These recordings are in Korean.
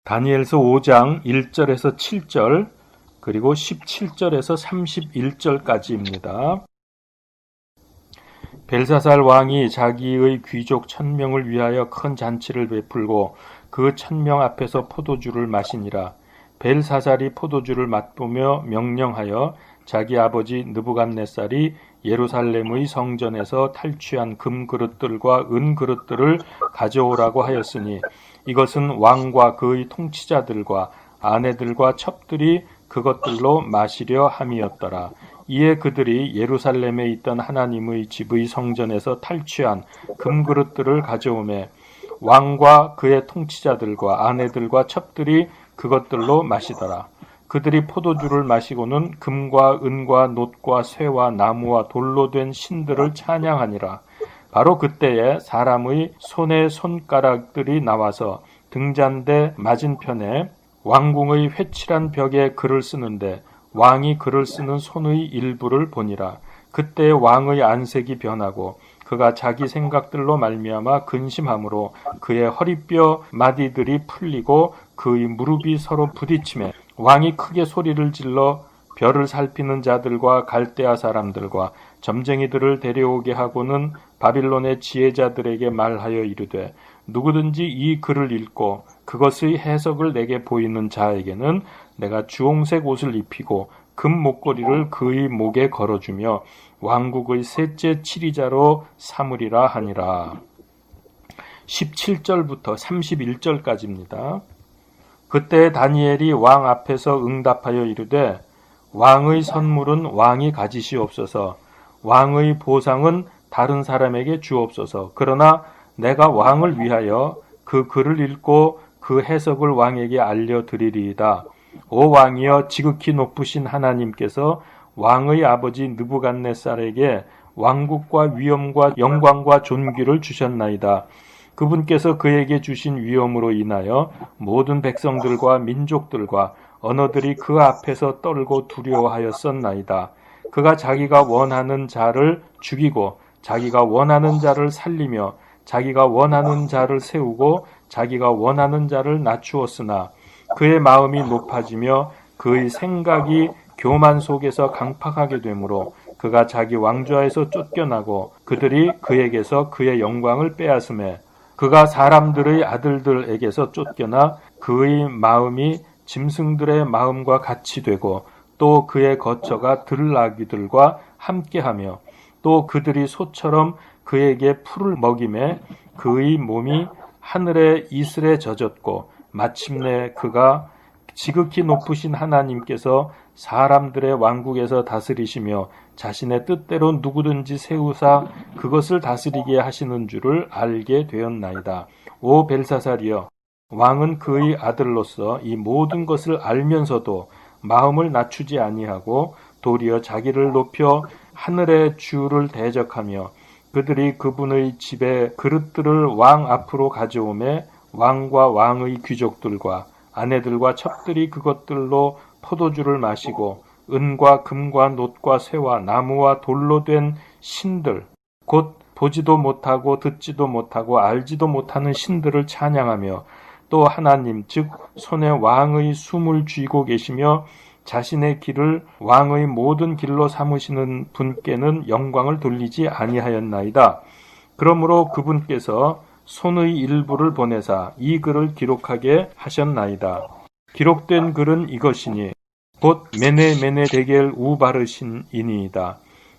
다니엘서 5장 1절에서 7절 그리고 17절에서 31절까지입니다. 벨사살 왕이 자기의 귀족 1000명을 위하여 큰 잔치를 베풀고 그 1000명 앞에서 포도주를 마시니라. 벨사살이 포도주를 맛보며 명령하여 자기 아버지 느부갓네살이 예루살렘의 성전에서 탈취한 금그릇들과 은그릇들을 가져오라고 하였으니 이것은 왕과 그의 통치자들과 아내들과 첩들이 그것들로 마시려 함이었더라. 이에 그들이 예루살렘에 있던 하나님의 집의 성전에서 탈취한 금그릇들을 가져오매 왕과 그의 통치자들과 아내들과 첩들이 그것들로 마시더라. 그들이 포도주를 마시고는 금과 은과 놋과 쇠와 나무와 돌로 된 신들을 찬양하니라. 바로 그때에 사람의 손에 손가락들이 나와서 등잔대 맞은편에 왕궁의 회칠한 벽에 글을 쓰는데 왕이 글을 쓰는 손의 일부를 보니라. 그때 왕의 안색이 변하고 그가 자기 생각들로 말미암아 근심함으로 그의 허리뼈 마디들이 풀리고 그의 무릎이 서로 부딪히매 왕이 크게 소리를 질러 별을 살피는 자들과 갈대아 사람들과 점쟁이들을 데려오게 하고는 바빌론의 지혜자들에게 말하여 이르되 누구든지 이 글을 읽고 그것의 해석을 내게 보이는 자에게는 내가 주홍색 옷을 입히고 금 목걸이를 그의 목에 걸어주며 왕국의 셋째 치리자로 삼으리라 하니라. 17절부터 31절까지입니다. 그때 다니엘이 왕 앞에서 응답하여 이르되 왕의 선물은 왕이 가지시옵소서. 왕의 보상은 다른 사람에게 주옵소서. 그러나 내가 왕을 위하여 그 글을 읽고 그 해석을 왕에게 알려드리리이다. 오 왕이여, 지극히 높으신 하나님께서 왕의 아버지 느부갓네살에게 왕국과 위엄과 영광과 존귀를 주셨나이다. 그분께서 그에게 주신 위엄으로 인하여 모든 백성들과 민족들과 언어들이 그 앞에서 떨고 두려워하였었나이다. 그가 자기가 원하는 자를 죽이고 자기가 원하는 자를 살리며 자기가 원하는 자를 세우고 자기가 원하는 자를 낮추었으나 그의 마음이 높아지며 그의 생각이 교만 속에서 강팍하게 되므로 그가 자기 왕좌에서 쫓겨나고 그들이 그에게서 그의 영광을 빼앗음에 그가 사람들의 아들들에게서 쫓겨나 그의 마음이 짐승들의 마음과 같이 되고 또 그의 거처가 들나귀들과 함께하며 또 그들이 소처럼 그에게 풀을 먹이매 그의 몸이 하늘의 이슬에 젖었고 마침내 그가 지극히 높으신 하나님께서 사람들의 왕국에서 다스리시며 자신의 뜻대로 누구든지 세우사 그것을 다스리게 하시는 줄을 알게 되었나이다. 오 벨사살이여, 왕은 그의 아들로서 이 모든 것을 알면서도 마음을 낮추지 아니하고 도리어 자기를 높여 하늘의 주를 대적하며 그들이 그분의 집에 그릇들을 왕 앞으로 가져오매 왕과 왕의 귀족들과 아내들과 첩들이 그것들로 포도주를 마시고 은과 금과 놋과 쇠와 나무와 돌로 된 신들 곧 보지도 못하고 듣지도 못하고 알지도 못하는 신들을 찬양하며 또 하나님 즉 손에 왕의 숨을 쥐고 계시며 자신의 길을 왕의 모든 길로 삼으시는 분께는 영광을 돌리지 아니하였나이다. 그러므로 그분께서 손의 일부를 보내사 이 글을 기록하게 하셨나이다. 기록된 글은 이것이니 곧 메네 데겔 우바르신이니이다.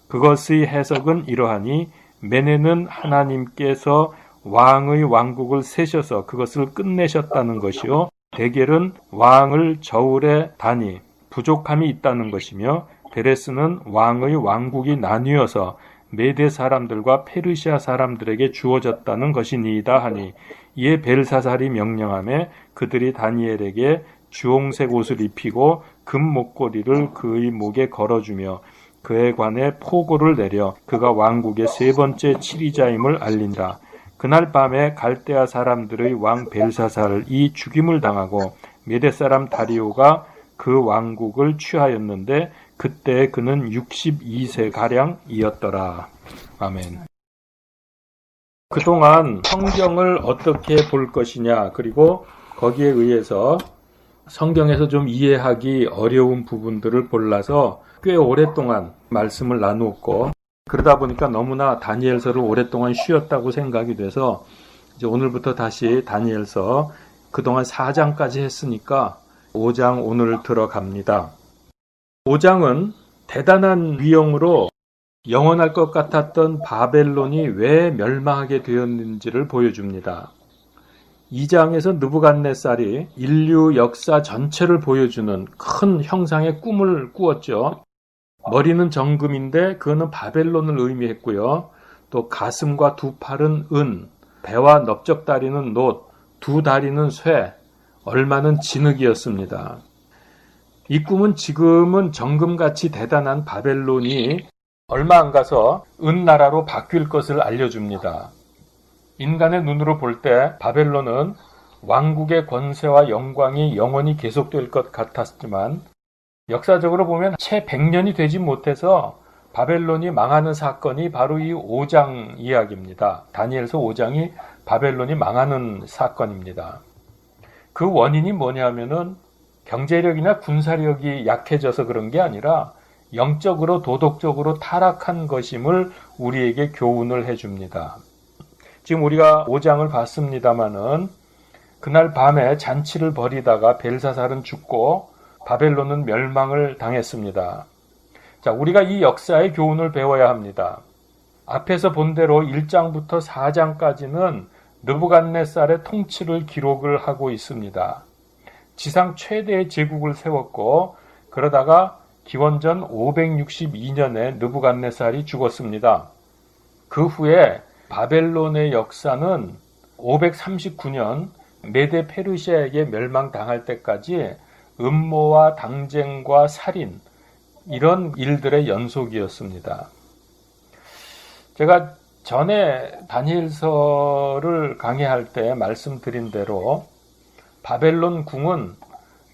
그것의 해석은 이러하니 메네는 하나님께서 왕의 왕국을 세셔서 그것을 끝내셨다는 것이요 데겔은 왕을 저울에 다니 부족함이 있다는 것이며 베레스는 왕의 왕국이 나뉘어서 메대 사람들과 페르시아 사람들에게 주어졌다는 것이니이다 하니 이에 벨사살이 명령하며 그들이 다니엘에게 주홍색 옷을 입히고 금 목걸이를 그의 목에 걸어주며 그에 관해 포고를 내려 그가 왕국의 세 번째 치리자임을 알린다. 그날 밤에 갈대아 사람들의 왕 벨사살이 죽임을 당하고 메대 사람 다리오가 그 왕국을 취하였는데 그때 그는 62세가량이었더라. 아멘. 그동안 성경을 어떻게 볼 것이냐 그리고 거기에 의해서 성경에서 좀 이해하기 어려운 부분들을 골라서 꽤 오랫동안 말씀을 나누었고, 그러다 보니까 너무나 다니엘서를 오랫동안 쉬었다고 생각이 돼서 이제 오늘부터 다시 다니엘서 그동안 4장까지 했으니까 5장 오늘 들어갑니다. 5장은 대단한 위용으로 영원할 것 같았던 바벨론이 왜 멸망하게 되었는지를 보여줍니다. 2장에서 느부갓네살이 인류 역사 전체를 보여주는 큰 형상의 꿈을 꾸었죠. 머리는 정금인데 그거는 바벨론을 의미했고요. 또 가슴과 두 팔은 은, 배와 넓적다리는 놋, 두 다리는 쇠, 얼마는 진흙이었습니다. 이 꿈은 지금은 정금같이 대단한 바벨론이 얼마 안 가서 은나라로 바뀔 것을 알려줍니다. 인간의 눈으로 볼 때 바벨론은 왕국의 권세와 영광이 영원히 계속될 것 같았지만 역사적으로 보면 채 100년이 되지 못해서 바벨론이 망하는 사건이 바로 이 5장 이야기입니다. 다니엘서 5장이 바벨론이 망하는 사건입니다. 그 원인이 뭐냐면은 경제력이나 군사력이 약해져서 그런 게 아니라 영적으로 도덕적으로 타락한 것임을 우리에게 교훈을 해줍니다. 지금 우리가 5장을 봤습니다마는 그날 밤에 잔치를 벌이다가 벨사살은 죽고 바벨론은 멸망을 당했습니다. 자, 우리가 이 역사의 교훈을 배워야 합니다. 앞에서 본 대로 1장부터 4장까지는 느부갓네살의 통치를 기록을 하고 있습니다. 지상 최대의 제국을 세웠고 그러다가 기원전 562년에 느부갓네살이 죽었습니다. 그 후에 바벨론의 역사는 539년 메데 페르시아에게 멸망당할 때까지 음모와 당쟁과 살인 이런 일들의 연속이었습니다. 제가 전에 다니엘서를 강의할 때 말씀드린 대로 바벨론 궁은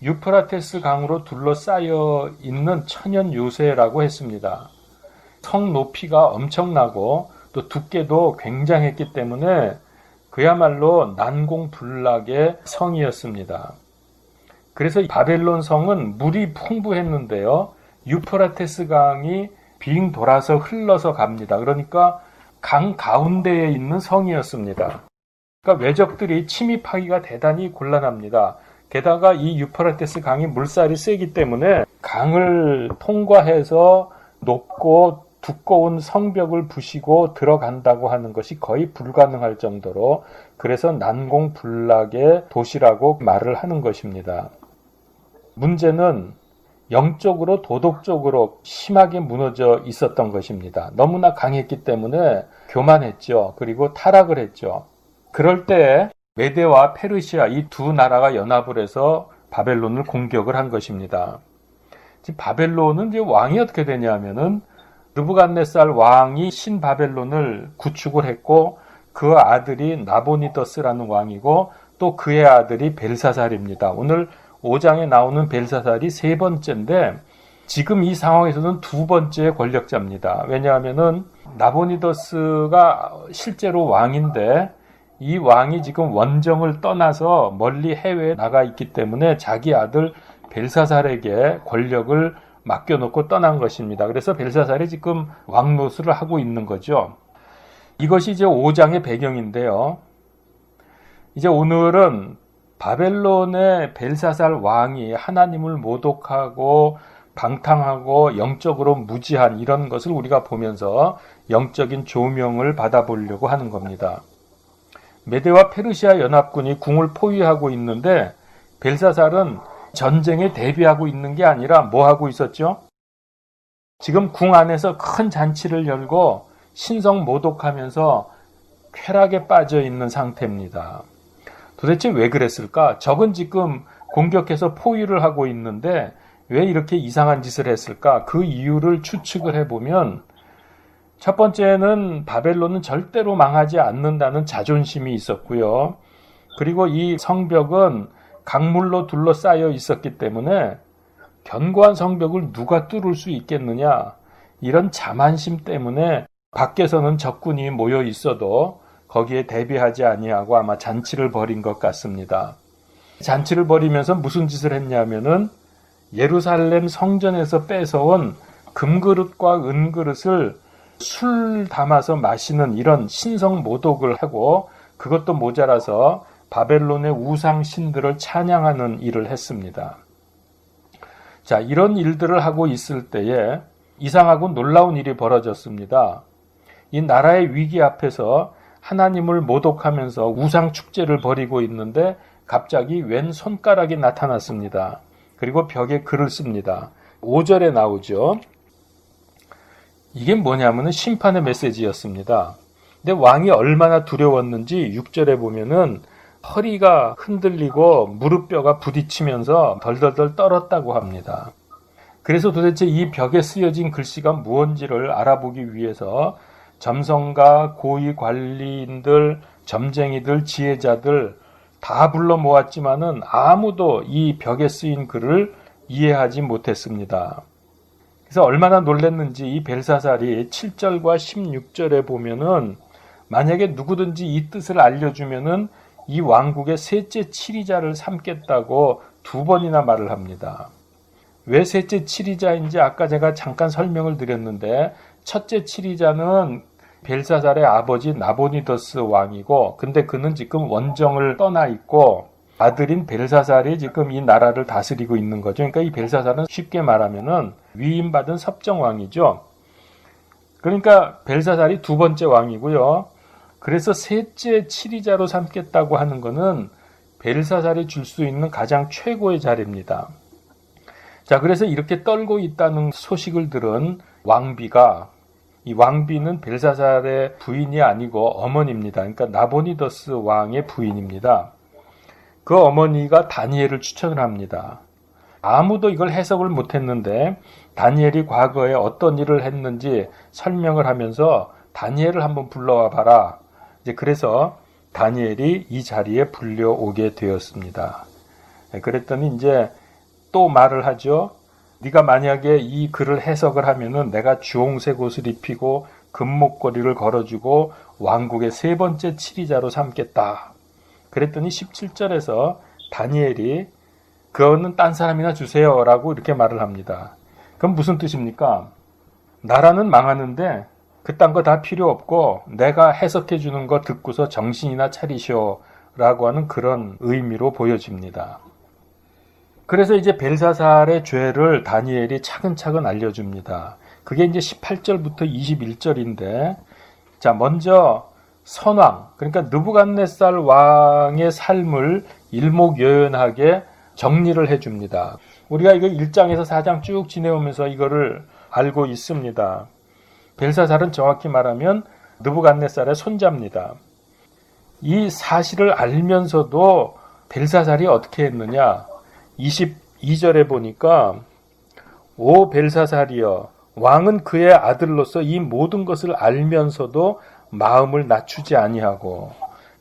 유프라테스 강으로 둘러싸여 있는 천연 요새라고 했습니다. 성 높이가 엄청나고 또 두께도 굉장했기 때문에 그야말로 난공불락의 성이었습니다. 그래서 바벨론 성은 물이 풍부했는데요. 유프라테스 강이 빙 돌아서 흘러서 갑니다. 그러니까 강 가운데에 있는 성이었습니다. 그러니까 외적들이 침입하기가 대단히 곤란합니다. 게다가 이 유프라테스 강이 물살이 세기 때문에 강을 통과해서 높고 두꺼운 성벽을 부시고 들어간다고 하는 것이 거의 불가능할 정도로 그래서 난공불락의 도시라고 말을 하는 것입니다. 문제는 영적으로 도덕적으로 심하게 무너져 있었던 것입니다. 너무나 강했기 때문에 교만했죠. 그리고 타락을 했죠. 그럴 때 메데와 페르시아 이 두 나라가 연합을 해서 바벨론을 공격을 한 것입니다. 지금 바벨론은 이제 왕이 어떻게 되냐면은 느부갓네살 왕이 신바벨론을 구축을 했고 그 아들이 나보니더스라는 왕이고 또 그의 아들이 벨사살입니다. 오늘 5장에 나오는 벨사살이 세 번째인데 지금 이 상황에서는 두 번째 권력자입니다. 왜냐하면은 나보니더스가 실제로 왕인데 이 왕이 지금 원정을 떠나서 멀리 해외에 나가 있기 때문에 자기 아들 벨사살에게 권력을 맡겨놓고 떠난 것입니다. 그래서 벨사살이 지금 왕노릇을 하고 있는 거죠. 이것이 이제 5장의 배경인데요. 이제 오늘은 바벨론의 벨사살 왕이 하나님을 모독하고 방탕하고 영적으로 무지한 이런 것을 우리가 보면서 영적인 조명을 받아보려고 하는 겁니다. 메데와 페르시아 연합군이 궁을 포위하고 있는데 벨사살은 전쟁에 대비하고 있는 게 아니라 뭐 하고 있었죠? 지금 궁 안에서 큰 잔치를 열고 신성 모독하면서 쾌락에 빠져 있는 상태입니다. 도대체 왜 그랬을까? 적은 지금 공격해서 포위를 하고 있는데 왜 이렇게 이상한 짓을 했을까? 그 이유를 추측을 해보면 첫 번째는 바벨론은 절대로 망하지 않는다는 자존심이 있었고요. 그리고 이 성벽은 강물로 둘러싸여 있었기 때문에 견고한 성벽을 누가 뚫을 수 있겠느냐, 이런 자만심 때문에 밖에서는 적군이 모여 있어도 거기에 대비하지 아니하고 아마 잔치를 벌인 것 같습니다. 잔치를 벌이면서 무슨 짓을 했냐면은 예루살렘 성전에서 뺏어온 금그릇과 은그릇을 술 담아서 마시는 이런 신성 모독을 하고, 그것도 모자라서 바벨론의 우상 신들을 찬양하는 일을 했습니다. 자, 이런 일들을 하고 있을 때에 이상하고 놀라운 일이 벌어졌습니다. 이 나라의 위기 앞에서 하나님을 모독하면서 우상 축제를 벌이고 있는데 갑자기 왼 손가락이 나타났습니다. 그리고 벽에 글을 씁니다. 5절에 나오죠. 이게 뭐냐면은 심판의 메시지였습니다. 근데 왕이 얼마나 두려웠는지 6절에 보면은 허리가 흔들리고 무릎뼈가 부딪히면서 덜덜덜 떨었다고 합니다. 그래서 도대체 이 벽에 쓰여진 글씨가 무언지를 알아보기 위해서 점성가, 고위 관리인들, 점쟁이들, 지혜자들 다 불러 모았지만은 아무도 이 벽에 쓰인 글을 이해하지 못했습니다. 그래서 얼마나 놀랐는지 이 벨사살이 7절과 16절에 보면은 만약에 누구든지 이 뜻을 알려주면은 이 왕국의 셋째 치리자를 삼겠다고 2번이나 말을 합니다. 왜 셋째 치리자인지 아까 제가 잠깐 설명을 드렸는데, 첫째 치리자는 벨사살의 아버지 나보니더스 왕이고, 근데 그는 지금 원정을 떠나 있고 아들인 벨사살이 지금 이 나라를 다스리고 있는 거죠. 그러니까 이 벨사살은 쉽게 말하면은 위임받은 섭정왕이죠. 그러니까 벨사살이 2번째 왕이고요. 그래서 셋째 치리자로 삼겠다고 하는 것은 벨사살이 줄 수 있는 가장 최고의 자리입니다. 자, 그래서 이렇게 떨고 있다는 소식을 들은 왕비가, 이 왕비는 벨사살의 부인이 아니고 어머니입니다. 그러니까 나보니더스 왕의 부인입니다. 그 어머니가 다니엘을 추천을 합니다. 아무도 이걸 해석을 못했는데 다니엘이 과거에 어떤 일을 했는지 설명을 하면서 다니엘을 한번 불러와 봐라. 이제 그래서 다니엘이 이 자리에 불려오게 되었습니다. 그랬더니 이제 또 말을 하죠. 네가 만약에 이 글을 해석을 하면은 내가 주홍색 옷을 입히고 금목걸이를 걸어주고 왕국의 3번째 치리자로 삼겠다. 그랬더니 17절에서 다니엘이 그거는 딴 사람이나 주세요 라고 이렇게 말을 합니다. 그럼 무슨 뜻입니까? 나라는 망하는데 그딴 거 다 필요 없고 내가 해석해 주는 거 듣고서 정신이나 차리시오 라고 하는 그런 의미로 보여집니다. 그래서 이제 벨사살의 죄를 다니엘이 차근차근 알려줍니다. 그게 이제 18절부터 21절인데, 자, 먼저 선왕, 그러니까 느부갓네살 왕의 삶을 일목요연하게 정리를 해줍니다. 우리가 이거 1장에서 4장 쭉 지내오면서 이거를 알고 있습니다. 벨사살은 정확히 말하면 느부갓네살의 손자입니다. 이 사실을 알면서도 벨사살이 어떻게 했느냐? 22절에 보니까 오 벨사살이여, 왕은 그의 아들로서 이 모든 것을 알면서도 마음을 낮추지 아니하고,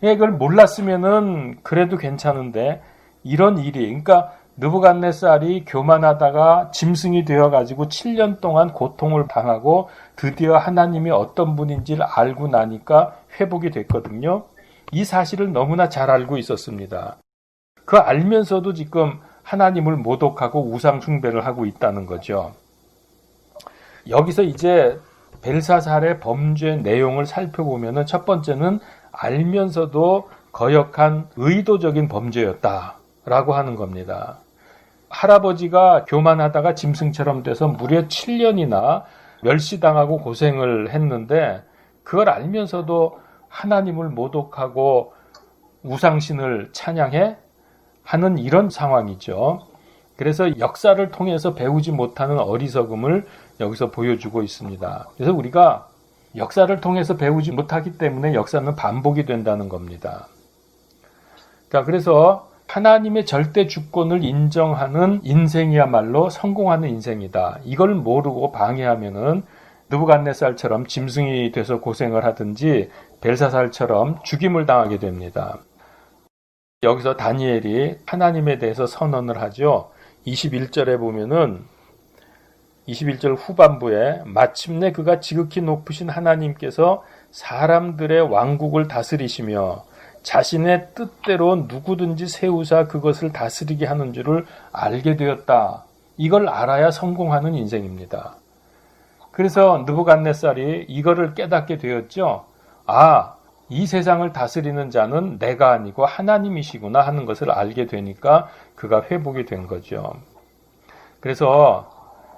이걸 몰랐으면은 그래도 괜찮은데 이런 일이, 그러니까 느부갓네살이 교만하다가 짐승이 되어가지고 7년 동안 고통을 당하고 드디어 하나님이 어떤 분인지를 알고 나니까 회복이 됐거든요. 이 사실을 너무나 잘 알고 있었습니다. 그 알면서도 지금 하나님을 모독하고 우상 숭배를 하고 있다는 거죠. 여기서 이제 벨사살의 범죄 내용을 살펴보면 첫 번째는 알면서도 거역한 의도적인 범죄였다라고 하는 겁니다. 할아버지가 교만하다가 짐승처럼 돼서 무려 7년이나 멸시당하고 고생을 했는데 그걸 알면서도 하나님을 모독하고 우상신을 찬양해 하는 이런 상황이죠. 그래서 역사를 통해서 배우지 못하는 어리석음을 여기서 보여주고 있습니다. 그래서 우리가 역사를 통해서 배우지 못하기 때문에 역사는 반복이 된다는 겁니다. 그래서 하나님의 절대 주권을 인정하는 인생이야말로 성공하는 인생이다. 이걸 모르고 방해하면은 느부갓네살처럼 짐승이 돼서 고생을 하든지 벨사살처럼 죽임을 당하게 됩니다. 여기서 다니엘이 하나님에 대해서 선언을 하죠. 21절에 보면은 21절 후반부에 마침내 그가 지극히 높으신 하나님께서 사람들의 왕국을 다스리시며 자신의 뜻대로 누구든지 세우사 그것을 다스리게 하는 줄을 알게 되었다. 이걸 알아야 성공하는 인생입니다. 그래서 느부갓네살이 이거를 깨닫게 되었죠. 이 세상을 다스리는 자는 내가 아니고 하나님이시구나 하는 것을 알게 되니까 그가 회복이 된 거죠. 그래서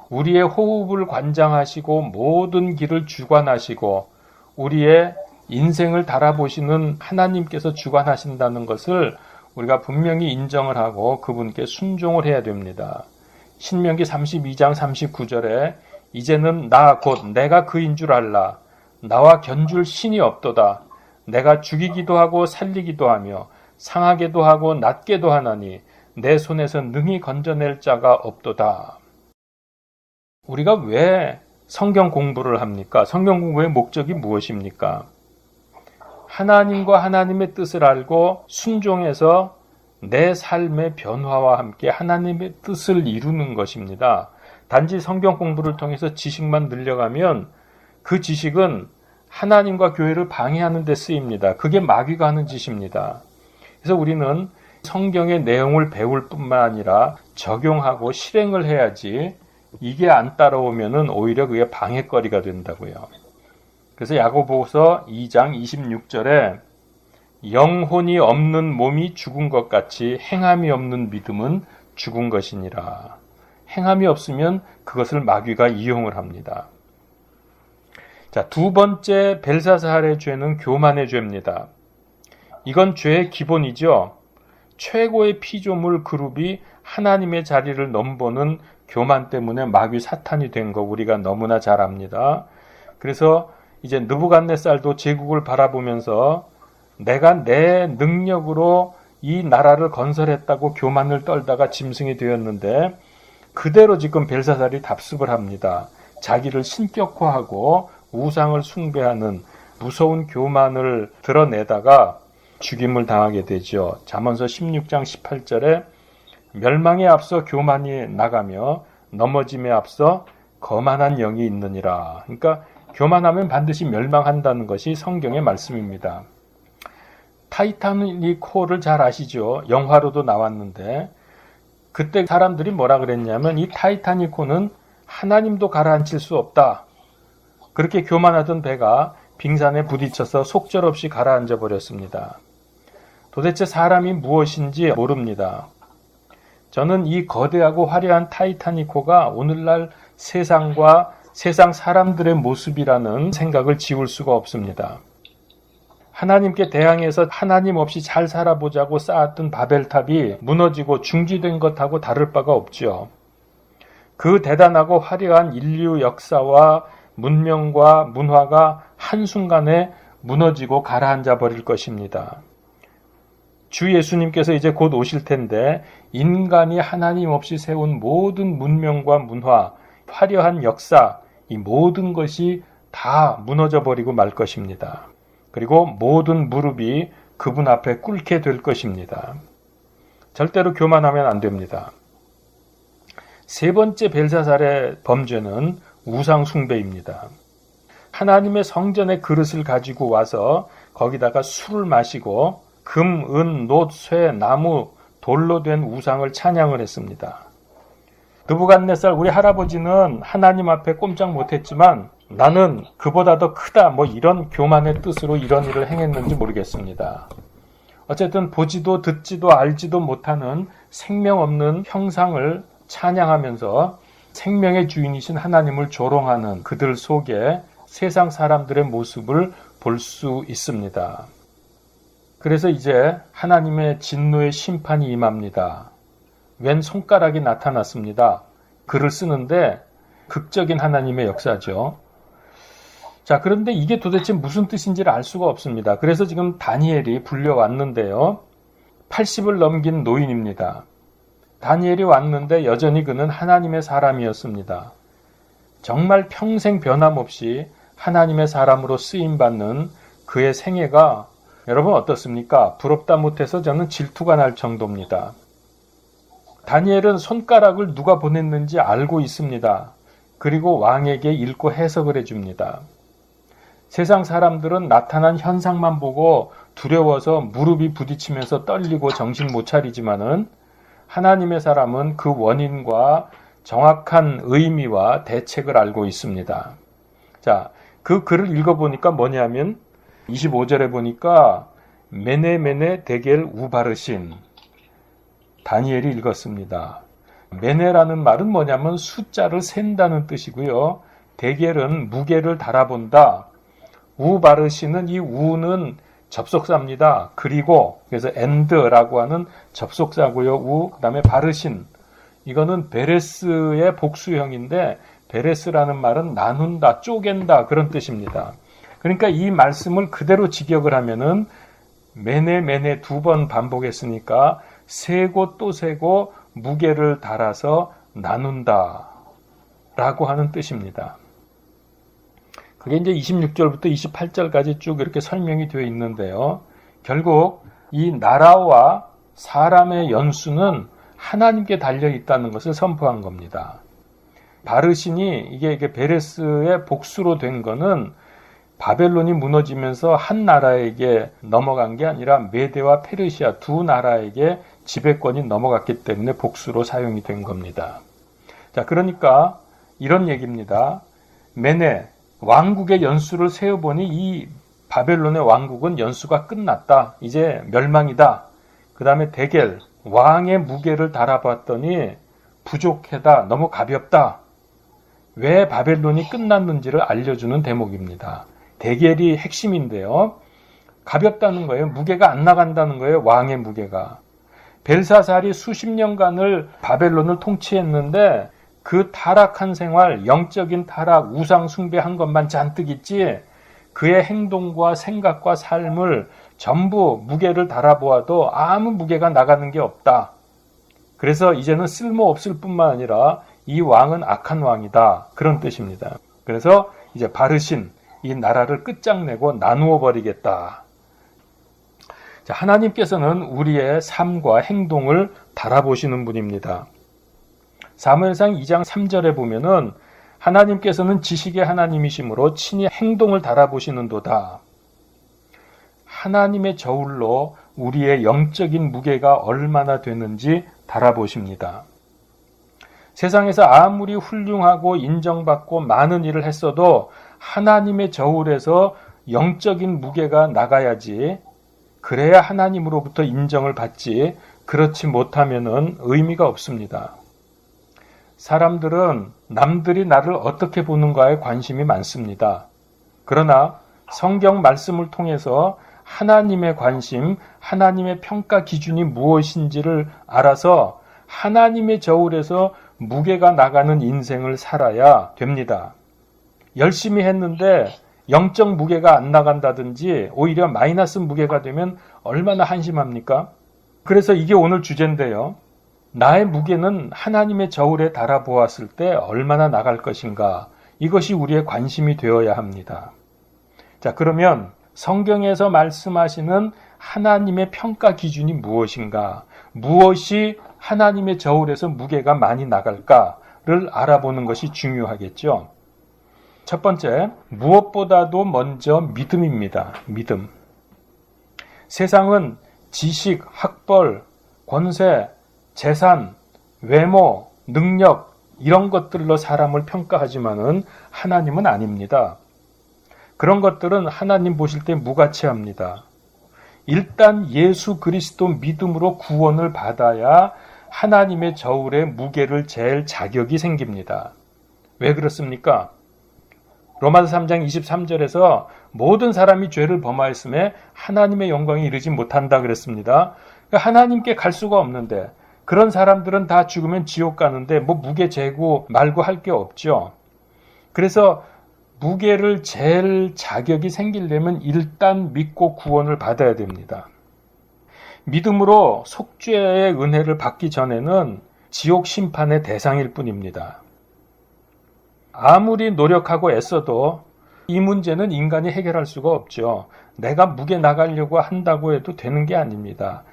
우리의 호흡을 관장하시고 모든 길을 주관하시고 우리의 인생을 달아보시는 하나님께서 주관하신다는 것을 우리가 분명히 인정을 하고 그분께 순종을 해야 됩니다. 신명기 32장 39절에 이제는 나 곧 내가 그인 줄 알라. 나와 견줄 신이 없도다. 내가 죽이기도 하고 살리기도 하며 상하게도 하고 낫게도 하나니 내 손에서 능히 건져낼 자가 없도다. 우리가 왜 성경 공부를 합니까? 성경 공부의 목적이 무엇입니까? 하나님과 하나님의 뜻을 알고 순종해서 내 삶의 변화와 함께 하나님의 뜻을 이루는 것입니다. 단지 성경 공부를 통해서 지식만 늘려가면 그 지식은 하나님과 교회를 방해하는 데 쓰입니다. 그게 마귀가 하는 짓입니다. 그래서 우리는 성경의 내용을 배울 뿐만 아니라 적용하고 실행을 해야지 이게 안 따라오면은 오히려 그게 방해거리가 된다고요. 그래서 야고보서 2장 26절에 영혼이 없는 몸이 죽은 것 같이 행함이 없는 믿음은 죽은 것이니라. 행함이 없으면 그것을 마귀가 이용을 합니다. 자, 두 번째 벨사살의 죄는 교만의 죄입니다. 이건 죄의 기본이죠. 최고의 피조물 그룹이 하나님의 자리를 넘보는 교만 때문에 마귀 사탄이 된 거 우리가 너무나 잘 압니다. 그래서 이제 느부갓네살도 제국을 바라보면서 내가 내 능력으로 이 나라를 건설했다고 교만을 떨다가 짐승이 되었는데 그대로 지금 벨사살이 답습을 합니다. 자기를 신격화하고 우상을 숭배하는 무서운 교만을 드러내다가 죽임을 당하게 되죠. 잠언서 16장 18절에 멸망에 앞서 교만이 나가며 넘어짐에 앞서 거만한 영이 있느니라. 그러니까 교만하면 반드시 멸망한다는 것이 성경의 말씀입니다. 타이타닉호를 잘 아시죠? 영화로도 나왔는데 그때 사람들이 뭐라 그랬냐면 이 타이타닉호는 하나님도 가라앉힐 수 없다. 그렇게 교만하던 배가 빙산에 부딪혀서 속절없이 가라앉아 버렸습니다. 도대체 사람이 무엇인지 모릅니다. 저는 이 거대하고 화려한 타이타닉호가 오늘날 세상과 세상 사람들의 모습이라는 생각을 지울 수가 없습니다. 하나님께 대항해서 하나님 없이 잘 살아보자고 쌓았던 바벨탑이 무너지고 중지된 것하고 다를 바가 없죠. 그 대단하고 화려한 인류 역사와 문명과 문화가 한순간에 무너지고 가라앉아 버릴 것입니다. 주 예수님께서 이제 곧 오실 텐데 인간이 하나님 없이 세운 모든 문명과 문화, 화려한 역사, 이 모든 것이 다 무너져 버리고 말 것입니다. 그리고 모든 무릎이 그분 앞에 꿇게 될 것입니다. 절대로 교만하면 안 됩니다. 세 번째 벨사살의 범죄는 우상 숭배입니다. 하나님의 성전의 그릇을 가지고 와서 거기다가 술을 마시고 금, 은, 놋, 쇠, 나무, 돌로 된 우상을 찬양을 했습니다. 느부갓네살 우리 할아버지는 하나님 앞에 꼼짝 못했지만 나는 그보다 더 크다 이런 교만의 뜻으로 이런 일을 행했는지 모르겠습니다. 어쨌든 보지도 듣지도 알지도 못하는 생명 없는 형상을 찬양하면서 생명의 주인이신 하나님을 조롱하는 그들 속에 세상 사람들의 모습을 볼 수 있습니다. 그래서 이제 하나님의 진노의 심판이 임합니다. 왼 손가락이 나타났습니다. 글을 쓰는데 극적인 하나님의 역사죠. 자, 그런데 이게 도대체 무슨 뜻인지를 알 수가 없습니다. 그래서 지금 다니엘이 불려왔는데요. 80을 넘긴 노인입니다. 다니엘이 왔는데 여전히 그는 하나님의 사람이었습니다. 정말 평생 변함없이 하나님의 사람으로 쓰임받는 그의 생애가 여러분 어떻습니까? 부럽다 못해서 저는 질투가 날 정도입니다. 다니엘은 손가락을 누가 보냈는지 알고 있습니다. 그리고 왕에게 읽고 해석을 해줍니다. 세상 사람들은 나타난 현상만 보고 두려워서 무릎이 부딪히면서 떨리고 정신 못 차리지만은 하나님의 사람은 그 원인과 정확한 의미와 대책을 알고 있습니다. 자, 그 글을 읽어보니까 뭐냐면 25절에 보니까 메네 데겔 우바르신 다니엘이 읽었습니다. 메네라는 말은 뭐냐면 숫자를 센다는 뜻이고요. 데겔은 무게를 달아본다. 우바르신은 이 우는 접속사입니다. 그리고 그래서 and라고 하는 접속사고요. 그다음에 바르신 이거는 베레스의 복수형인데 베레스라는 말은 나눈다, 쪼갠다 그런 뜻입니다. 그러니까 이 말씀을 그대로 직역을 하면은 메네 두 번 반복했으니까 세고 또 세고 무게를 달아서 나눈다 라고 하는 뜻입니다. 그게 이제 26절부터 28절까지 쭉 이렇게 설명이 되어 있는데요. 결국 이 나라와 사람의 연수는 하나님께 달려 있다는 것을 선포한 겁니다. 바르신이 이게 베레스의 복수로 된 거는 바벨론이 무너지면서 한 나라에게 넘어간 게 아니라 메데와 페르시아 두 나라에게 지배권이 넘어갔기 때문에 복수로 사용이 된 겁니다. 자, 그러니까 이런 얘기입니다. 메네 왕국의 연수를 세어보니 이 바벨론의 왕국은 연수가 끝났다. 이제 멸망이다. 그 다음에 데겔 왕의 무게를 달아봤더니 부족하다. 너무 가볍다. 왜 바벨론이 끝났는지를 알려주는 대목입니다. 데겔이 핵심인데요. 가볍다는 거예요. 무게가 안 나간다는 거예요. 왕의 무게가. 벨사살이 수십 년간을 바벨론을 통치했는데 그 타락한 생활, 영적인 타락, 우상 숭배한 것만 잔뜩 있지 그의 행동과 생각과 삶을 전부 무게를 달아보아도 아무 무게가 나가는 게 없다. 그래서 이제는 쓸모없을 뿐만 아니라 이 왕은 악한 왕이다. 그런 뜻입니다. 그래서 이제 바르신 이 나라를 끝장내고 나누어 버리겠다. 자, 하나님께서는 우리의 삶과 행동을 달아보시는 분입니다. 사무엘상 2장 3절에 보면은 하나님께서는 지식의 하나님이시므로 친히 행동을 달아보시는도다. 하나님의 저울로 우리의 영적인 무게가 얼마나 되는지 달아보십니다. 세상에서 아무리 훌륭하고 인정받고 많은 일을 했어도 하나님의 저울에서 영적인 무게가 나가야지, 그래야 하나님으로부터 인정을 받지, 그렇지 못하면은 의미가 없습니다. 사람들은 남들이 나를 어떻게 보는가에 관심이 많습니다. 그러나 성경 말씀을 통해서 하나님의 관심, 하나님의 평가 기준이 무엇인지를 알아서 하나님의 저울에서 무게가 나가는 인생을 살아야 됩니다. 열심히 했는데 영적 무게가 안 나간다든지 오히려 마이너스 무게가 되면 얼마나 한심합니까? 그래서 이게 오늘 주제인데요. 나의 무게는 하나님의 저울에 달아보았을 때 얼마나 나갈 것인가? 이것이 우리의 관심이 되어야 합니다. 자, 그러면 성경에서 말씀하시는 하나님의 평가 기준이 무엇인가? 무엇이 하나님의 저울에서 무게가 많이 나갈까를 알아보는 것이 중요하겠죠. 첫 번째, 무엇보다도 먼저 믿음입니다. 믿음. 세상은 지식, 학벌, 권세, 재산, 외모, 능력 이런 것들로 사람을 평가하지만은 하나님은 아닙니다. 그런 것들은 하나님 보실 때 무가치합니다. 일단 예수 그리스도 믿음으로 구원을 받아야 하나님의 저울에 무게를 잴 자격이 생깁니다. 왜 그렇습니까? 로마서 3장 23절에서 모든 사람이 죄를 범하였음에 하나님의 영광에 이르지 못한다 그랬습니다. 그러니까 하나님께 갈 수가 없는데 그런 사람들은 다 죽으면 지옥 가는데 뭐 무게 재고 말고 할 게 없죠. 그래서 무게를 잴 자격이 생기려면 일단 믿고 구원을 받아야 됩니다. 믿음으로 속죄의 은혜를 받기 전에는 지옥 심판의 대상일 뿐입니다. 아무리 노력하고 애써도 이 문제는 인간이 해결할 수가 없죠. 내가 무게 나가려고 한다고 해도 되는 게 아닙니다.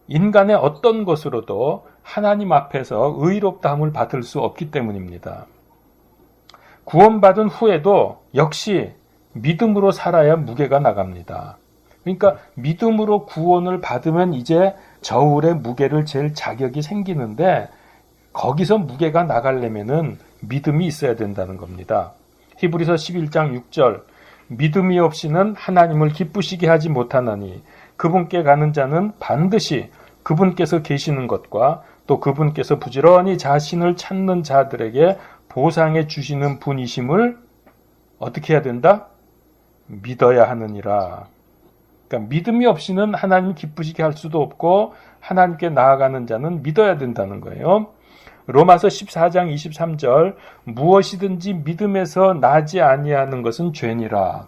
인간의 어떤 것으로도 하나님 앞에서 의롭다함을 받을 수 없기 때문입니다. 구원받은 후에도 역시 믿음으로 살아야 무게가 나갑니다. 그러니까 믿음으로 구원을 받으면 이제 저울의 무게를 잴 자격이 생기는데 거기서 무게가 나가려면은 믿음이 있어야 된다는 겁니다. 히브리서 11장 6절 믿음이 없이는 하나님을 기쁘시게 하지 못하나니 그분께 가는 자는 반드시 그분께서 계시는 것과 또 그분께서 부지런히 자신을 찾는 자들에게 보상해 주시는 분이심을 어떻게 해야 된다? 믿어야 하느니라. 그러니까 믿음이 없이는 하나님 기쁘시게 할 수도 없고 하나님께 나아가는 자는 믿어야 된다는 거예요. 로마서 14장 23절 무엇이든지 믿음에서 나지 아니하는 것은 죄니라.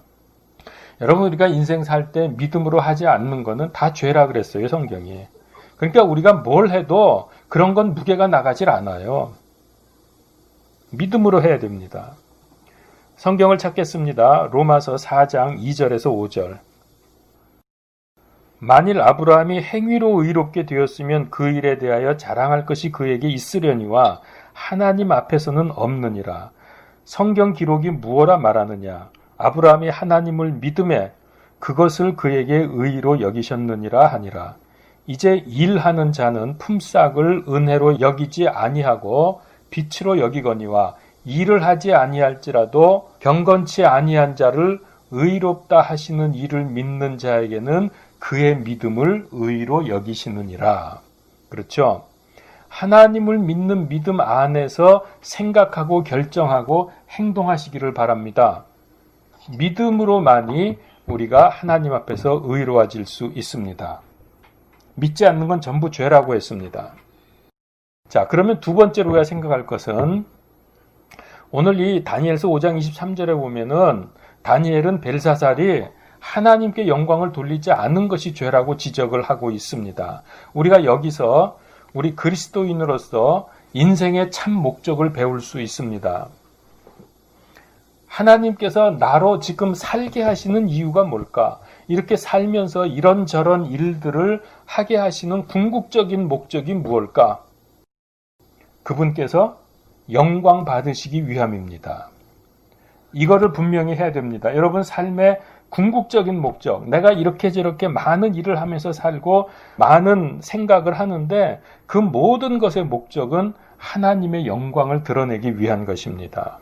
여러분 우리가 인생 살 때 믿음으로 하지 않는 것은 다 죄라 그랬어요, 성경이. 그러니까 우리가 뭘 해도 그런 건 무게가 나가질 않아요. 믿음으로 해야 됩니다. 성경을 찾겠습니다. 로마서 4장 2절에서 5절. 만일 아브라함이 행위로 의롭게 되었으면 그 일에 대하여 자랑할 것이 그에게 있으려니와 하나님 앞에서는 없느니라. 성경 기록이 무엇라 말하느냐. 아브라함이 하나님을 믿음에 그것을 그에게 의로 여기셨느니라 하니라. 이제 일하는 자는 품삯을 은혜로 여기지 아니하고 빛으로 여기거니와 일을 하지 아니할지라도 경건치 아니한 자를 의롭다 하시는 이를 믿는 자에게는 그의 믿음을 의로 여기시느니라. 그렇죠? 하나님을 믿는 믿음 안에서 생각하고 결정하고 행동하시기를 바랍니다. 믿음으로만이 우리가 하나님 앞에서 의로워질 수 있습니다. 믿지 않는 건 전부 죄라고 했습니다. 자, 그러면 두 번째로 우리가 생각할 것은 오늘 이 다니엘서 5장 23절에 보면은 다니엘은 벨사살이 하나님께 영광을 돌리지 않은 것이 죄라고 지적을 하고 있습니다. 우리가 여기서 우리 그리스도인으로서 인생의 참 목적을 배울 수 있습니다. 하나님께서 나로 지금 살게 하시는 이유가 뭘까? 이렇게 살면서 이런저런 일들을 하게 하시는 궁극적인 목적이 무엇일까? 그분께서 영광 받으시기 위함입니다. 이거를 분명히 해야 됩니다. 여러분 삶의 궁극적인 목적, 내가 이렇게 저렇게 많은 일을 하면서 살고 많은 생각을 하는데 그 모든 것의 목적은 하나님의 영광을 드러내기 위한 것입니다.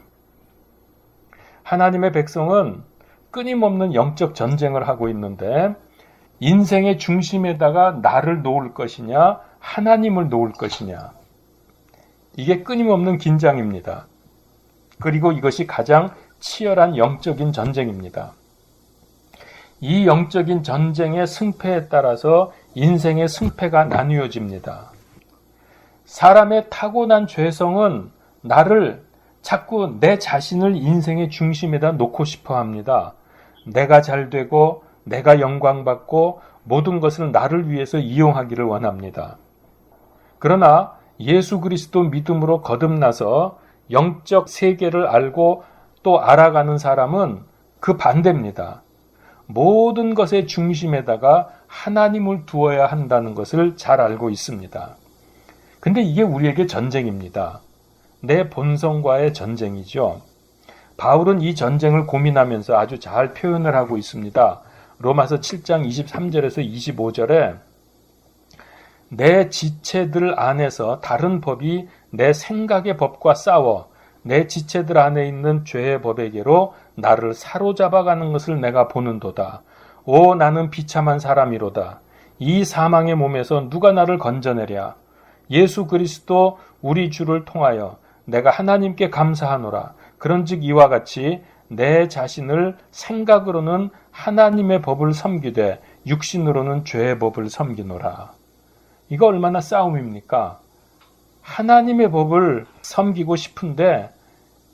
하나님의 백성은 끊임없는 영적 전쟁을 하고 있는데 인생의 중심에다가 나를 놓을 것이냐 하나님을 놓을 것이냐 이게 끊임없는 긴장입니다. 그리고 이것이 가장 치열한 영적인 전쟁입니다. 이 영적인 전쟁의 승패에 따라서 인생의 승패가 나뉘어집니다. 사람의 타고난 죄성은 나를 자꾸 내 자신을 인생의 중심에다 놓고 싶어 합니다. 내가 잘 되고 내가 영광받고 모든 것을 나를 위해서 이용하기를 원합니다. 그러나 예수 그리스도 믿음으로 거듭나서 영적 세계를 알고 또 알아가는 사람은 그 반대입니다. 모든 것의 중심에다가 하나님을 두어야 한다는 것을 잘 알고 있습니다. 근데 이게 우리에게 전쟁입니다. 내 본성과의 전쟁이죠. 바울은 이 전쟁을 고민하면서 아주 잘 표현을 하고 있습니다. 로마서 7장 23절에서 25절에 내 지체들 안에서 다른 법이 내 생각의 법과 싸워 내 지체들 안에 있는 죄의 법에게로 나를 사로잡아가는 것을 내가 보는도다. 오 나는 비참한 사람이로다. 이 사망의 몸에서 누가 나를 건져내랴. 예수 그리스도 우리 주를 통하여 내가 하나님께 감사하노라. 그런즉 이와 같이 내 자신을 생각으로는 하나님의 법을 섬기되 육신으로는 죄의 법을 섬기노라. 이거 얼마나 싸움입니까? 하나님의 법을 섬기고 싶은데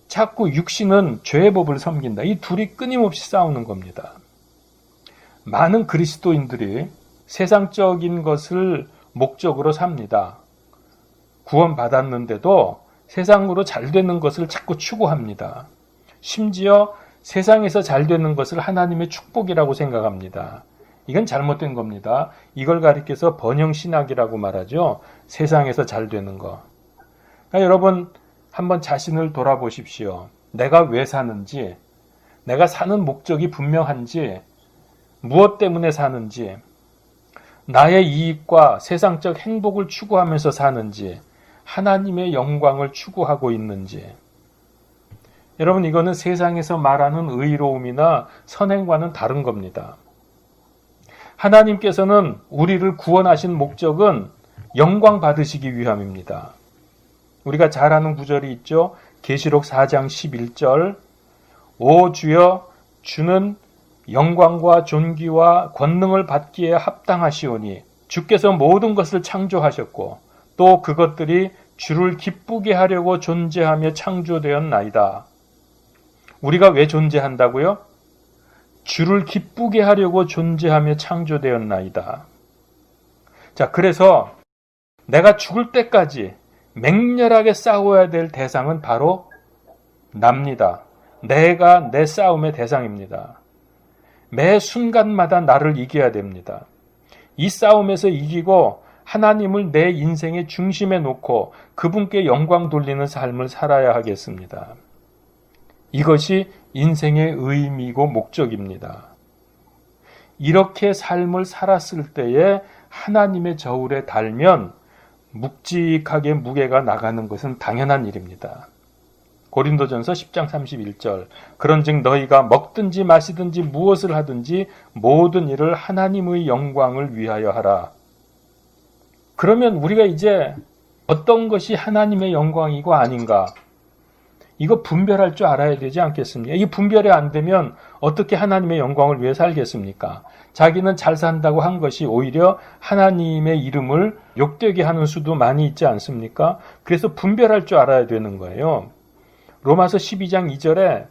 자꾸 육신은 죄의 법을 섬긴다. 이 둘이 끊임없이 싸우는 겁니다. 많은 그리스도인들이 세상적인 것을 목적으로 삽니다. 구원받았는데도 세상으로 잘 되는 것을 자꾸 추구합니다. 심지어 세상에서 잘 되는 것을 하나님의 축복이라고 생각합니다. 이건 잘못된 겁니다. 이걸 가리켜서 번영신학이라고 말하죠. 세상에서 잘 되는 거. 그러니까 여러분 한번 자신을 돌아보십시오. 내가 왜 사는지, 내가 사는 목적이 분명한지, 무엇 때문에 사는지, 나의 이익과 세상적 행복을 추구하면서 사는지, 하나님의 영광을 추구하고 있는지. 여러분, 이거는 세상에서 말하는 의로움이나 선행과는 다른 겁니다. 하나님께서는 우리를 구원하신 목적은 영광 받으시기 위함입니다. 우리가 잘 아는 구절이 있죠. 계시록 4장 11절 오 주여 주는 영광과 존귀와 권능을 받기에 합당하시오니 주께서 모든 것을 창조하셨고 또 그것들이 주를 기쁘게 하려고 존재하며 창조되었나이다. 우리가 왜 존재한다고요? 주를 기쁘게 하려고 존재하며 창조되었나이다. 자, 그래서 내가 죽을 때까지 맹렬하게 싸워야 될 대상은 바로 납니다. 내가 내 싸움의 대상입니다. 매 순간마다 나를 이겨야 됩니다. 이 싸움에서 이기고 하나님을 내 인생의 중심에 놓고 그분께 영광 돌리는 삶을 살아야 하겠습니다. 이것이 인생의 의미고 목적입니다. 이렇게 삶을 살았을 때에 하나님의 저울에 달면 묵직하게 무게가 나가는 것은 당연한 일입니다. 고린도전서 10장 31절 그런즉 너희가 먹든지 마시든지 무엇을 하든지 모든 일을 하나님의 영광을 위하여 하라. 그러면 우리가 이제 어떤 것이 하나님의 영광이고 아닌가, 이거 분별할 줄 알아야 되지 않겠습니까? 이 분별이 안 되면 어떻게 하나님의 영광을 위해 살겠습니까? 자기는 잘 산다고 한 것이 오히려 하나님의 이름을 욕되게 하는 수도 많이 있지 않습니까? 그래서 분별할 줄 알아야 되는 거예요. 로마서 12장 2절에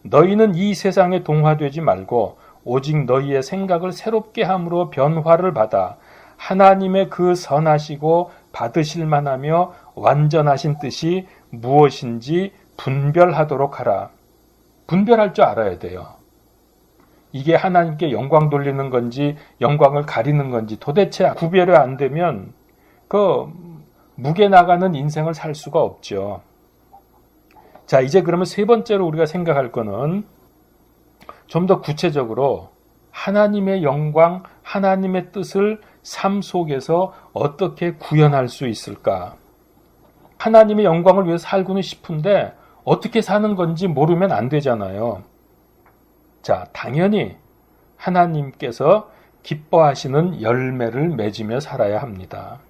너희는 이 세상에 동화되지 말고 오직 너희의 생각을 새롭게 함으로 변화를 받아 하나님의 그 선하시고 받으실 만하며 완전하신 뜻이 무엇인지 분별하도록 하라. 분별할 줄 알아야 돼요. 이게 하나님께 영광 돌리는 건지 영광을 가리는 건지 도대체 구별이 안 되면 그 무게 나가는 인생을 살 수가 없죠. 자, 이제 그러면 세 번째로 우리가 생각할 거는 좀 더 구체적으로 하나님의 영광, 하나님의 뜻을 삶 속에서 어떻게 구현할 수 있을까? 하나님의 영광을 위해서 살고는 싶은데 어떻게 사는 건지 모르면 안 되잖아요. 자, 당연히 하나님께서 기뻐하시는 열매를 맺으며 살아야 합니다.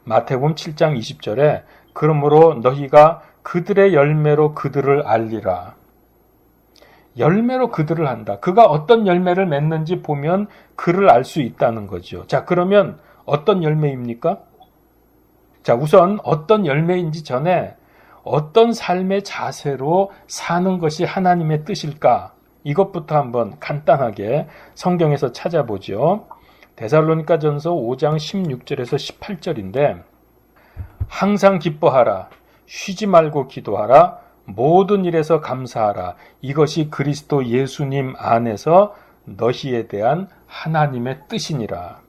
마태복음 7장 20절에 그러므로 너희가 그들의 열매로 그들을 알리라. 열매로 그들을 한다. 그가 어떤 열매를 맺는지 보면 그를 알 수 있다는 거죠. 자, 그러면 어떤 열매입니까? 자, 우선 어떤 열매인지 전에 어떤 삶의 자세로 사는 것이 하나님의 뜻일까? 이것부터 한번 간단하게 성경에서 찾아보죠. 데살로니가전서 5장 16절에서 18절인데 항상 기뻐하라. 쉬지 말고 기도하라. 모든 일에서 감사하라. 이것이 그리스도 예수님 안에서 너희에 대한 하나님의 뜻이니라.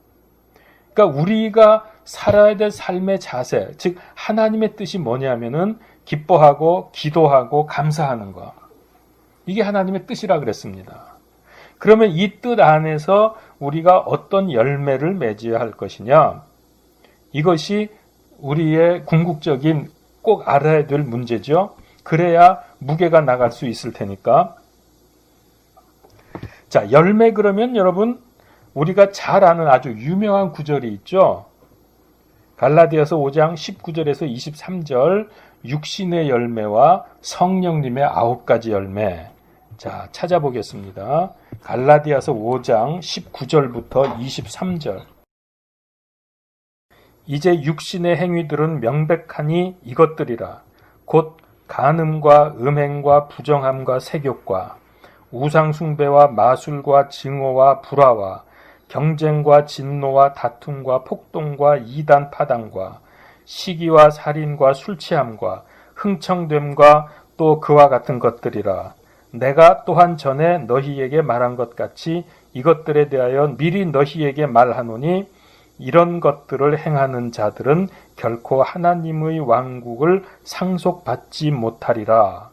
그러니까 우리가 살아야 될 삶의 자세, 즉 하나님의 뜻이 뭐냐면은 기뻐하고 기도하고 감사하는 것. 이게 하나님의 뜻이라 그랬습니다. 그러면 이 뜻 안에서 우리가 어떤 열매를 맺어야 할 것이냐? 이것이 우리의 궁극적인 꼭 알아야 될 문제죠. 그래야 무게가 나갈 수 있을 테니까. 자, 열매 그러면 여러분 우리가 잘 아는 아주 유명한 구절이 있죠. 갈라디아서 5장 19절에서 23절 육신의 열매와 성령님의 9가지 열매. 자, 찾아보겠습니다. 갈라디아서 5장 19절부터 23절. 이제 육신의 행위들은 명백하니 이것들이라. 곧 간음과 음행과 부정함과 색욕과 우상숭배와 마술과 증오와 불화와 경쟁과 진노와 다툼과 폭동과 이단 파당과 시기와 살인과 술취함과 흥청됨과 또 그와 같은 것들이라. 내가 또한 전에 너희에게 말한 것 같이 이것들에 대하여 미리 너희에게 말하노니 이런 것들을 행하는 자들은 결코 하나님의 왕국을 상속받지 못하리라.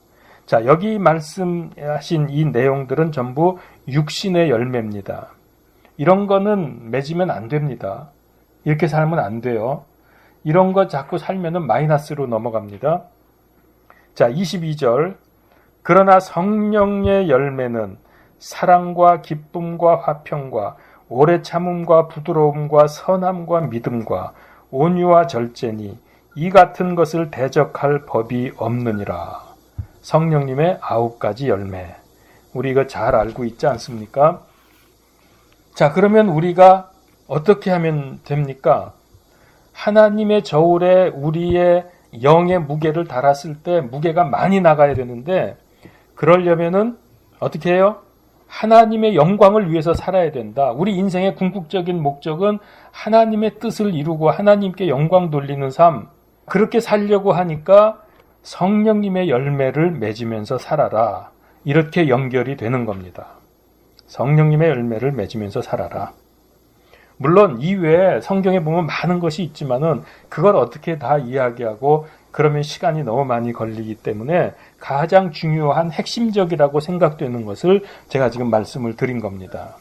자, 여기 말씀하신 이 내용들은 전부 육신의 열매입니다. 이런 거는 맺으면 안 됩니다. 이렇게 살면 안 돼요. 이런 거 자꾸 살면은 마이너스로 넘어갑니다. 자, 22절. 그러나 성령의 열매는 사랑과 기쁨과 화평과 오래 참음과 부드러움과 선함과 믿음과 온유와 절제니 이 같은 것을 대적할 법이 없느니라. 성령님의 9가지 열매. 우리 이거 잘 알고 있지 않습니까? 자, 그러면 우리가 어떻게 하면 됩니까? 하나님의 저울에 우리의 영의 무게를 달았을 때 무게가 많이 나가야 되는데, 그러려면은 어떻게 해요? 하나님의 영광을 위해서 살아야 된다. 우리 인생의 궁극적인 목적은 하나님의 뜻을 이루고 하나님께 영광 돌리는 삶. 그렇게 살려고 하니까 성령님의 열매를 맺으면서 살아라. 이렇게 연결이 되는 겁니다. 성령님의 열매를 맺으면서 살아라. 물론 이외에 성경에 보면 많은 것이 있지만은 그걸 어떻게 다 이야기하고 그러면 시간이 너무 많이 걸리기 때문에 가장 중요한 핵심적이라고 생각되는 것을 제가 지금 말씀을 드린 겁니다.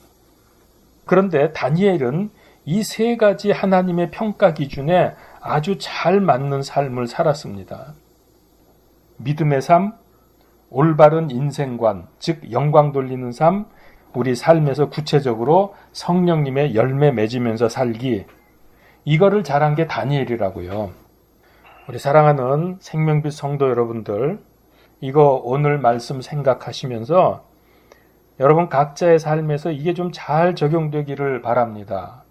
그런데 다니엘은 이 3가지 하나님의 평가 기준에 아주 잘 맞는 삶을 살았습니다. 믿음의 삶, 올바른 인생관, 즉 영광 돌리는 삶, 우리 삶에서 구체적으로 성령님의 열매 맺으면서 살기, 이거를 잘한 게 다니엘이라고요. 우리 사랑하는 생명빛 성도 여러분들, 이거 오늘 말씀 생각하시면서 여러분 각자의 삶에서 이게 좀 잘 적용되기를 바랍니다.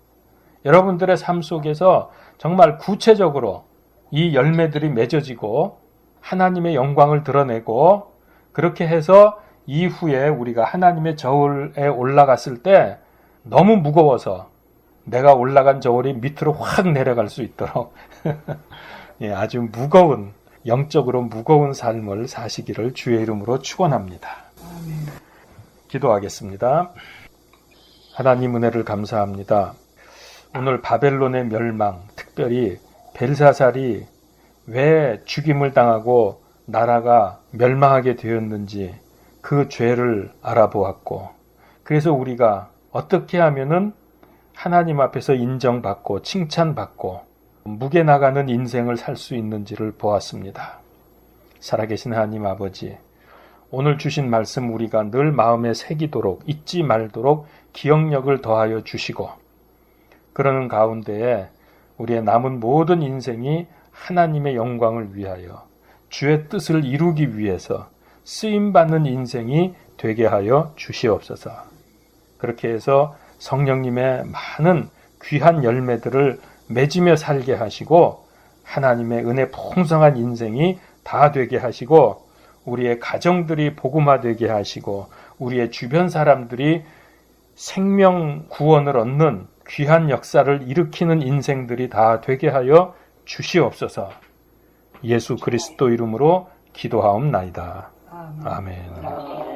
여러분들의 삶 속에서 정말 구체적으로 이 열매들이 맺어지고 하나님의 영광을 드러내고, 그렇게 해서 이후에 우리가 하나님의 저울에 올라갔을 때 너무 무거워서 내가 올라간 저울이 밑으로 확 내려갈 수 있도록 예, 아주 무거운, 영적으로 무거운 삶을 사시기를 주의 이름으로 축원합니다. 기도하겠습니다. 하나님 은혜를 감사합니다. 오늘 바벨론의 멸망, 특별히 벨사살이 왜 죽임을 당하고 나라가 멸망하게 되었는지 그 죄를 알아보았고, 그래서 우리가 어떻게 하면은 하나님 앞에서 인정받고 칭찬받고 무게 나가는 인생을 살 수 있는지를 보았습니다. 살아계신 하나님 아버지, 오늘 주신 말씀 우리가 늘 마음에 새기도록, 잊지 말도록 기억력을 더하여 주시고, 그러는 가운데에 우리의 남은 모든 인생이 하나님의 영광을 위하여 주의 뜻을 이루기 위해서 쓰임받는 인생이 되게 하여 주시옵소서. 그렇게 해서 성령님의 많은 귀한 열매들을 맺으며 살게 하시고 하나님의 은혜 풍성한 인생이 다 되게 하시고 우리의 가정들이 복음화되게 하시고 우리의 주변 사람들이 생명 구원을 얻는 귀한 역사를 일으키는 인생들이 다 되게 하여 주시옵소서. 예수 그리스도 이름으로 기도하옵나이다. 아멘.